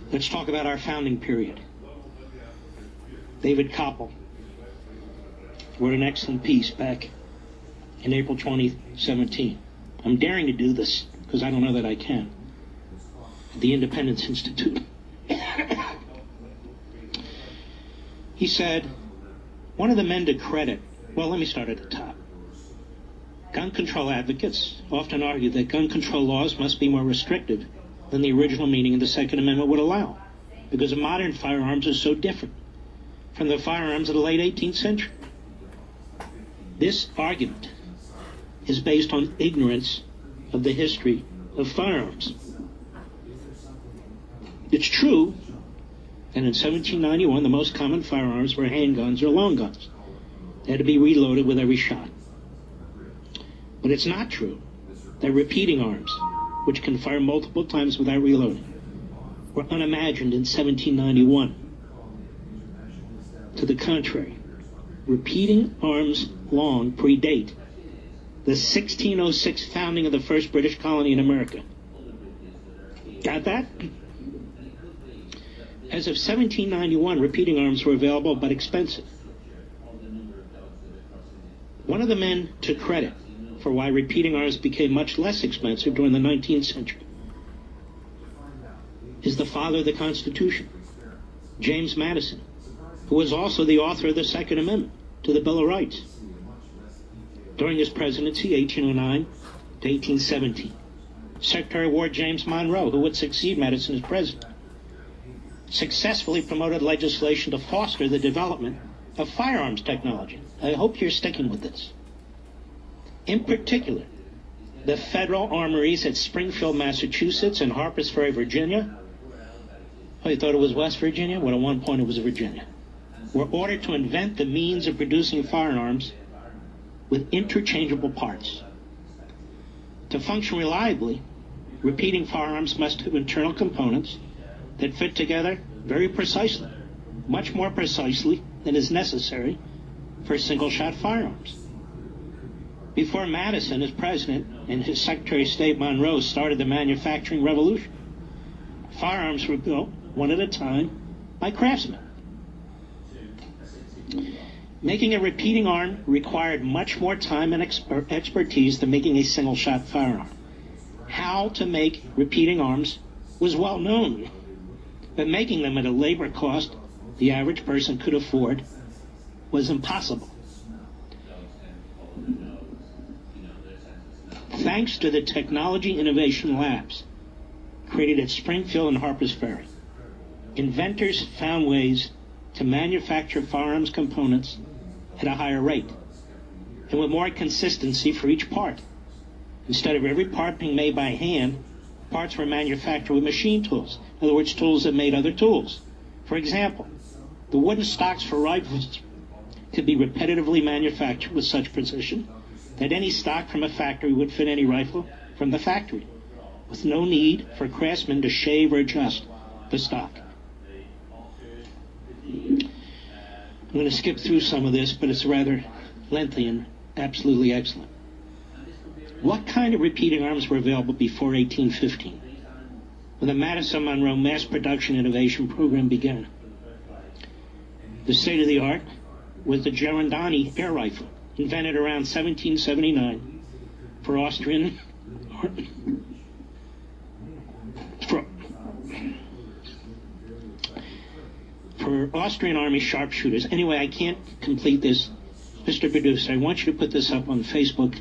Let's talk about our founding period. David Koppel wrote an excellent piece back in April 2017. I'm daring to do this because I don't know that I can. At the Independence Institute. He said, one of the men to credit, well, let me start at the top. Gun control advocates often argue that gun control laws must be more restrictive than the original meaning of the Second Amendment would allow, because modern firearms are so different from the firearms of the late 18th century. This argument is based on ignorance of the history of firearms. It's true that in 1791 the most common firearms were handguns or long guns. They had to be reloaded with every shot. But it's not true that repeating arms, which can fire multiple times without reloading, were unimagined in 1791. To the contrary, repeating arms long predate the 1606 founding of the first British colony in America. Got that? As of 1791, repeating arms were available but expensive. One of the men took credit for why repeating arms became much less expensive during the 19th century is the father of the Constitution, James Madison, who was also the author of the Second Amendment to the Bill of Rights. During his presidency, 1809 to 1817, Secretary of War James Monroe, who would succeed Madison as president, successfully promoted legislation to foster the development of firearms technology. I hope you're sticking with this. In particular, the federal armories at Springfield, Massachusetts, and Harpers Ferry, Virginia. Oh, you thought it was West Virginia? Well, at one point it was Virginia. Were ordered to invent the means of producing firearms with interchangeable parts. To function reliably, repeating firearms must have internal components that fit together very precisely, much more precisely than is necessary for single-shot firearms. Before Madison, as president, and his Secretary of State Monroe started the manufacturing revolution, firearms were built one at a time by craftsmen. Making a repeating arm required much more time and expertise than making a single-shot firearm. How to make repeating arms was well known, but making them at a labor cost the average person could afford was impossible. Thanks to the Technology Innovation Labs created at Springfield and Harpers Ferry, inventors found ways to manufacture firearms components at a higher rate and with more consistency for each part. Instead of every part being made by hand, parts were manufactured with machine tools. In other words, tools that made other tools. For example, the wooden stocks for rifles could be repetitively manufactured with such precision that any stock from a factory would fit any rifle from the factory, with no need for craftsmen to shave or adjust the stock. I'm going to skip through some of this, but it's rather lengthy and absolutely excellent. What kind of repeating arms were available before 1815, when the Madison-Monroe Mass Production Innovation Program began? The state-of-the-art was the Girondini air rifle, invented around 1779 for Austrian Army sharpshooters. Anyway, I can't complete this. Mr. Producer, I want you to put this up on Facebook